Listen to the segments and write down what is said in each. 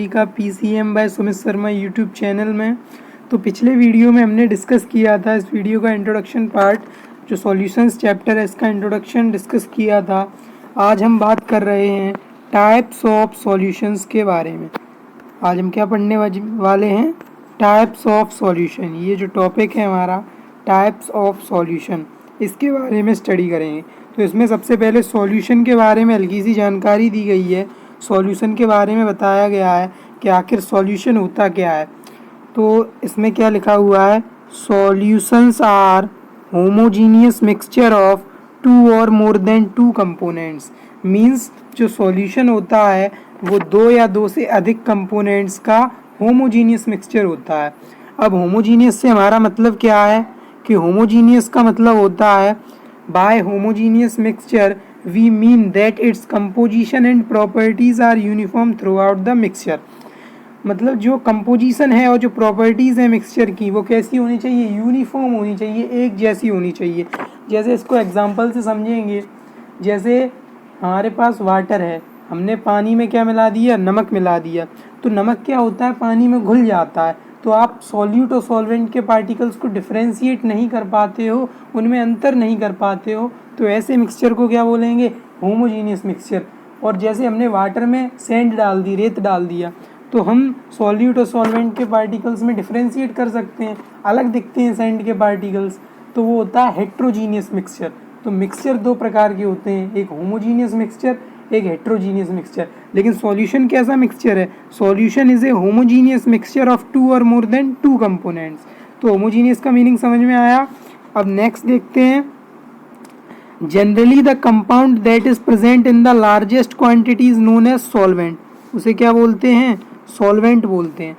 Biology का PCM by Sumit Sharma YouTube channel में। तो पिछले वीडियो में हमने डिस्कस किया था, इस वीडियो का इंट्रोडक्शन पार्ट जो सॉल्यूशंस चैप्टर है इसका इंट्रोडक्शन डिस्कस किया था। आज हम बात कर रहे हैं टाइप्स ऑफ सॉल्यूशंस के बारे में। आज हम क्या पढ़ने वाले हैं? Types of solution. ये जो टॉपिक है हमारा टाइप्स ऑफ सॉल्यूशन, इसके बारे में स्टडी करेंगे। तो इसमें सबसे पहले सॉल्यूशन के बारे में हल्की सी जानकारी दी गई है। सॉल्यूशन के बारे में बताया गया है कि आखिर सॉल्यूशन होता क्या है। तो इसमें क्या लिखा हुआ है? Solutions are homogeneous mixture of two और more than two components. Means जो सॉल्यूशन होता है वो दो या दो से अधिक कंपोनेंट्स का होमोजीनियस मिक्सचर होता है। अब होमोजीनियस से हमारा मतलब क्या है कि होमोजीनियस का मतलब होता है by homogeneous mixture we mean that its composition and properties are uniform throughout the mixture. मतलब जो कंपोजिशन है और जो प्रॉपर्टीज़ है मिक्सचर की वो कैसी होनी चाहिए? यूनिफॉर्म होनी चाहिए, एक जैसी होनी चाहिए। जैसे इसको एग्जांपल से समझेंगे, जैसे हमारे पास वाटर है, हमने पानी में क्या मिला दिया? नमक मिला दिया। तो नमक क्या होता है? पानी में घुल जाता है। तो आप सॉल्यूट और सॉल्वेंट के पार्टिकल्स को डिफ्रेंशिएट नहीं कर पाते हो, उनमें अंतर नहीं कर पाते हो। तो ऐसे मिक्सचर को क्या बोलेंगे? Homogeneous mixture. और जैसे हमने वाटर में सैंड डाल दी, रेत डाल दिया, तो हम सॉल्यूट और सॉल्वेंट के पार्टिकल्स में डिफ्रेंशिएट कर सकते हैं, अलग दिखते हैं सैंड के पार्टिकल्स। तो वो होता है हेट्रोजीनियस मिक्सचर। तो मिक्सचर दो प्रकार के होते हैं, एक होमोजीनियस मिक्सचर, एक हेट्रोजीनियस मिक्सचर। लेकिन सॉल्यूशन कैसा मिक्सचर है? Solution is a homogeneous mixture of two और मोर देन टू कंपोनेंट्स। तो होमोजीनियस का मीनिंग समझ में आया। अब नेक्स्ट देखते हैं। Generally the compound that is present in the largest quantity is known as solvent. उसे क्या बोलते हैं? सॉल्वेंट बोलते हैं।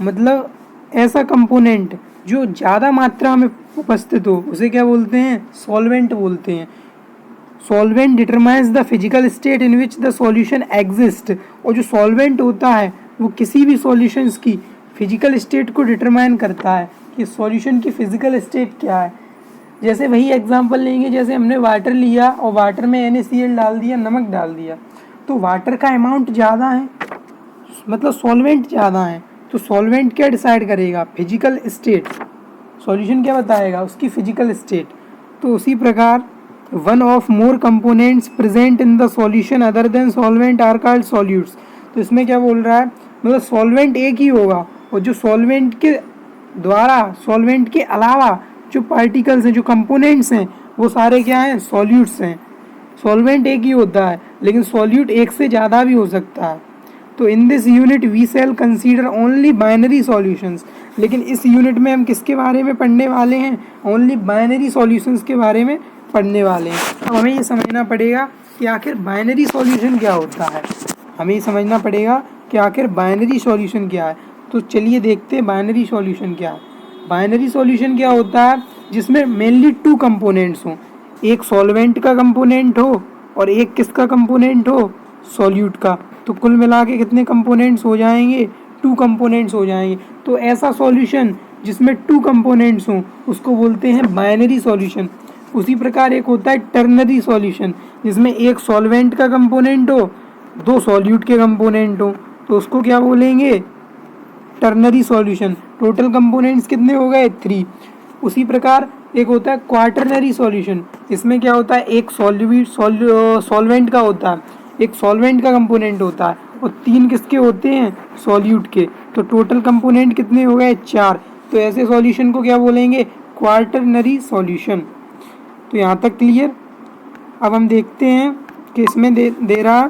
मतलब ऐसा कंपोनेंट जो ज़्यादा मात्रा में उपस्थित हो उसे क्या बोलते हैं? सॉल्वेंट बोलते हैं। Solvent determines the physical state in which the solution exist. और जो सॉल्वेंट होता है वो किसी भी सॉल्यूशंस की फिजिकल स्टेट को डिटरमाइन करता है कि सॉल्यूशन की फिजिकल स्टेट क्या है। जैसे वही एग्जांपल लेंगे, जैसे हमने वाटर लिया और वाटर में NaCl डाल दिया, नमक डाल दिया, तो वाटर का अमाउंट ज़्यादा है, मतलब सॉल्वेंट ज़्यादा है। तो सॉल्वेंट क्या डिसाइड करेगा? Physical state. सॉल्यूशन क्या बताएगा? उसकी फिजिकल स्टेट। तो उसी प्रकार one of more components present in the solution other than solvent are called solutes. तो इसमें क्या बोल रहा है? मतलब सॉल्वेंट एक ही होगा और जो सॉल्वेंट के द्वारा, सॉल्वेंट के अलावा जो पार्टिकल्स हैं, जो कंपोनेंट्स हैं, वो सारे क्या हैं? सॉल्यूट्स हैं। सॉल्वेंट एक ही होता है लेकिन सॉल्यूट एक से ज़्यादा भी हो सकता है। तो in this unit we shall consider only binary solutions. लेकिन इस यूनिट में हम किसके बारे में पढ़ने वाले हैं? ओनली बाइनरी सॉल्यूशंस के बारे में पढ़ने वाले हैं। अब हमें ये समझना पड़ेगा कि आखिर बाइनरी सॉल्यूशन क्या होता है। हमें ये समझना पड़ेगा कि आखिर बाइनरी सॉल्यूशन क्या है। तो चलिए देखते हैं बाइनरी सॉल्यूशन क्या है। बाइनरी सॉल्यूशन क्या होता है? जिसमें मेनली टू कंपोनेंट्स हों, एक सॉल्वेंट का कंपोनेंट हो और एक किसका कंपोनेंट हो? सॉल्यूट का। तो कुल मिला के कितने कंपोनेंट्स हो जाएंगे? टू कंपोनेंट्स हो जाएंगे। तो ऐसा सॉल्यूशन जिसमें टू कंपोनेंट्स हों उसको बोलते हैं बाइनरी सॉल्यूशन। उसी प्रकार एक होता है टर्नरी सॉल्यूशन, जिसमें एक सॉल्वेंट का कंपोनेंट हो, दो सॉल्यूट के कंपोनेंट हो, तो उसको क्या बोलेंगे? Ternary solution. टोटल कंपोनेंट्स कितने हो गए? 3। उसी प्रकार एक होता है क्वाटरनरी सॉल्यूशन। इसमें क्या होता है? एक सॉल्वेंट का होता है, एक सॉल्वेंट का कंपोनेंट होता है और 3 किसके होते हैं? सॉल्यूट के। तो टोटल कंपोनेंट कितने हो गए? 4। तो ऐसे सॉल्यूशन को क्या बोलेंगे? Quaternary solution. तो यहाँ तक क्लियर। अब हम देखते हैं कि इसमें दे रहा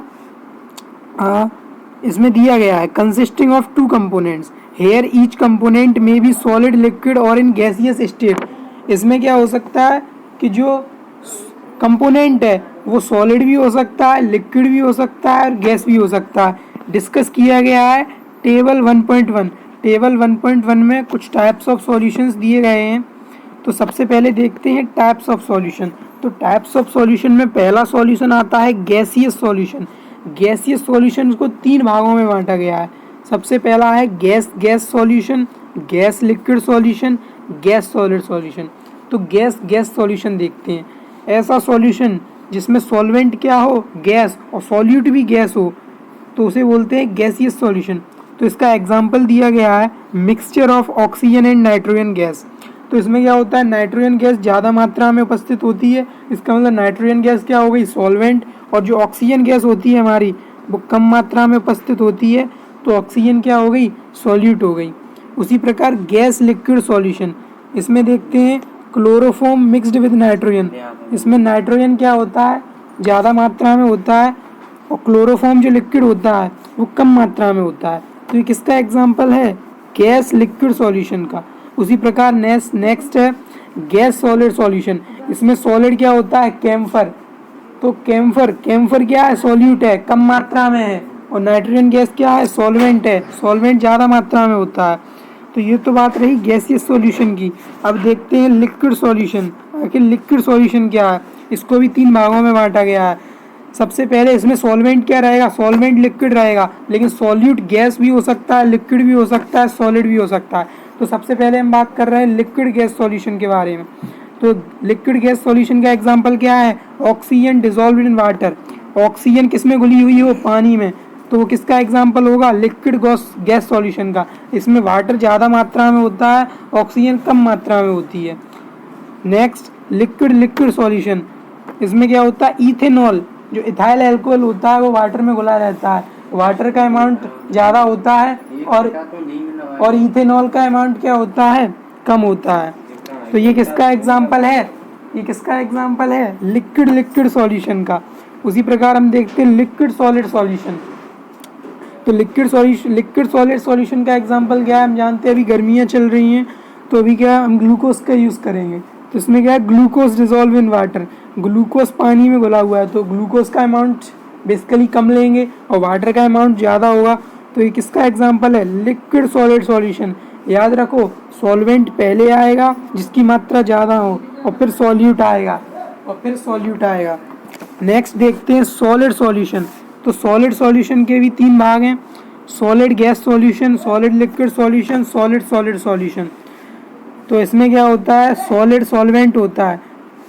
इसमें दिया गया है consisting of two components here each component may be solid, liquid or in gaseous state. इसमें क्या हो सकता है कि जो कंपोनेंट है वो सॉलिड भी हो सकता है, लिक्विड भी हो सकता है और गैस भी हो सकता है। डिस्कस किया गया है टेबल 1.1। टेबल 1.1 में कुछ टाइप्स ऑफ सॉल्यूशंस दिए गए हैं। तो सबसे पहले देखते हैं टाइप्स ऑफ सॉल्यूशन। तो टाइप्स ऑफ सॉल्यूशन में पहला सॉल्यूशन आता है गैसियस सॉल्यूशन। गैसियस सॉल्यूशन को 3 भागों में बांटा गया है। सबसे पहला है gas solution, gas liquid solution, gas solid solution. तो गैस सॉल्यूशन देखते हैं। ऐसा सॉल्यूशन जिसमें सॉल्वेंट क्या हो? गैस, और सॉल्यूट भी गैस हो, तो उसे बोलते हैं गैसियस सॉल्यूशन। तो इसका एग्जाम्पल दिया गया है mixture of oxygen and nitrogen gas. तो इसमें क्या होता है, नाइट्रोजन गैस ज़्यादा मात्रा में उपस्थित होती है, इसका मतलब नाइट्रोजन गैस क्या हो गई, सॉल्वेंट, और जो ऑक्सीजन गैस होती है हमारी वो कम मात्रा में उपस्थित होती है, तो ऑक्सीजन क्या हो गई, सॉल्यूट हो गई। उसी प्रकार गैस लिक्विड सॉल्यूशन, इसमें देखते हैं क्लोरोफॉर्म मिक्सड विद नाइट्रोजन। इसमें नाइट्रोजन क्या होता है, ज़्यादा मात्रा में होता है, और क्लोरोफॉर्म जो लिक्विड होता है वो कम मात्रा में होता है। तो ये किसका एग्जाम्पल है, गैस लिक्विड सॉल्यूशन का। उसी प्रकार नेक्स्ट है गैस सॉलिड सॉल्यूशन। इसमें सॉलिड क्या होता है, कैम्फर। तो कैम्फर क्या है, सॉल्यूट है, कम मात्रा में है, और नाइट्रोजन गैस क्या है, सॉल्वेंट है, सॉल्वेंट ज़्यादा मात्रा में होता है। तो ये तो बात रही गैसियस सॉल्यूशन की। अब देखते हैं लिक्विड सॉल्यूशन। आखिर लिक्विड सॉल्यूशन क्या है, इसको भी 3 भागों में बांटा गया है। सबसे पहले इसमें सॉल्वेंट क्या रहेगा, सॉल्वेंट लिक्विड रहेगा, लेकिन सॉल्यूट गैस भी हो सकता है, लिक्विड भी हो सकता है, सॉलिड भी हो सकता है। तो सबसे पहले हम बात कर रहे हैं लिक्विड गैस सॉल्यूशन के बारे में। तो लिक्विड गैस सॉल्यूशन का एग्जांपल क्या है, oxygen dissolved in water. Oxygen किस में घुली हुई हो, पानी में, तो वो किसका एग्जांपल होगा, लिक्विड गैस सॉल्यूशन का। इसमें वाटर ज़्यादा मात्रा में होता है, ऑक्सीजन कम मात्रा में होती है। नेक्स्ट लिक्विड सॉल्यूशन, इसमें क्या होता है, इथेनॉल, जो इथाइल अल्कोहल होता है वो वाटर में घुला रहता है, वाटर का अमाउंट ज़्यादा होता है, और इथेनॉल का अमाउंट क्या होता है, कम होता है। तो ये किसका एग्जाम्पल है, लिक्विड सॉल्यूशन का। उसी प्रकार हम देखते हैं लिक्विड सॉलिड सॉल्यूशन। तो लिक्विड सॉलिड सॉल्यूशन का एग्जांपल क्या है, हम जानते हैं अभी गर्मियाँ चल रही हैं, तो अभी क्या हम ग्लूकोज का यूज़ करेंगे। तो इसमें क्या है, glucose dissolve in water, glucose पानी में घुला हुआ है, तो ग्लूकोज का अमाउंट बेसिकली कम लेंगे और वाटर का अमाउंट ज़्यादा होगा। तो ये किसका एग्जांपल है, लिक्विड सॉलिड सॉल्यूशन। याद रखो, सॉल्वेंट पहले आएगा जिसकी मात्रा ज़्यादा हो, और फिर सॉल्यूट आएगा, नेक्स्ट देखते हैं सॉलिड सॉल्यूशन। तो सॉलिड सॉल्यूशन के भी 3 भाग हैं, solid gas solution, solid liquid solution, solid solution. तो इसमें क्या होता है, सॉलिड सॉल्वेंट होता है।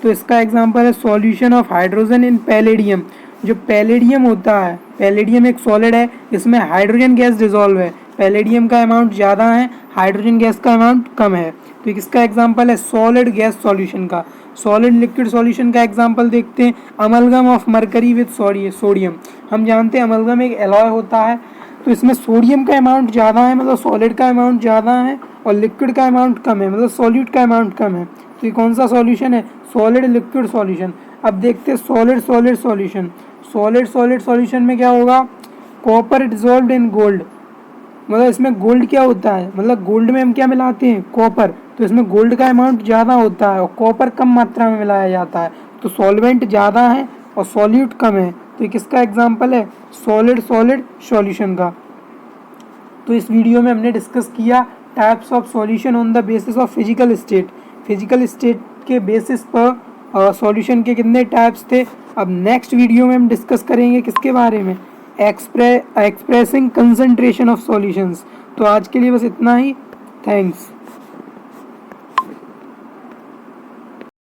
तो इसका एग्जांपल है solution of hydrogen in palladium. जो पैलेडियम होता है, पैलेडियम एक सॉलिड है, इसमें हाइड्रोजन गैस डिसॉल्व है, पैलेडियम का अमाउंट ज़्यादा है, हाइड्रोजन गैस का अमाउंट कम है। तो किसका एग्जांपल है, सॉलिड गैस सॉल्यूशन का। सॉलिड लिक्विड सॉल्यूशन का एग्जांपल देखते हैं amalgam of mercury with sodium. हम जानते हैं अमलगम एक एलॉय होता है, तो इसमें सोडियम का अमाउंट ज़्यादा है, मतलब सॉलिड का अमाउंट ज़्यादा है, और लिक्विड का अमाउंट कम है, मतलब सॉल्यूट का अमाउंट कम है। तो ये कौन सा सॉल्यूशन है, सॉलिड लिक्विड सॉल्यूशन। अब देखते हैं सॉलिड सॉल्यूशन। सॉलिड सॉल्यूशन में क्या होगा, कॉपर डिसॉल्व्ड इन गोल्ड, मतलब इसमें गोल्ड क्या होता है, मतलब गोल्ड में हम क्या मिलाते हैं, कॉपर। तो इसमें गोल्ड का अमाउंट ज़्यादा होता है और कॉपर कम मात्रा में मिलाया जाता है, तो सॉल्वेंट ज़्यादा है और सॉल्यूट कम है। तो ये किसका एग्जांपल है, सॉलिड सॉल्यूशन का। तो इस वीडियो में हमने डिस्कस किया types of solution on the basis of physical state के बेसिस पर सॉल्यूशन के कितने टाइप्स थे। अब नेक्स्ट वीडियो में हम डिस्कस करेंगे किसके बारे में, एक्सप्रेसिंग कंसंट्रेशन ऑफ सॉल्यूशंस। तो आज के लिए बस इतना ही, थैंक्स।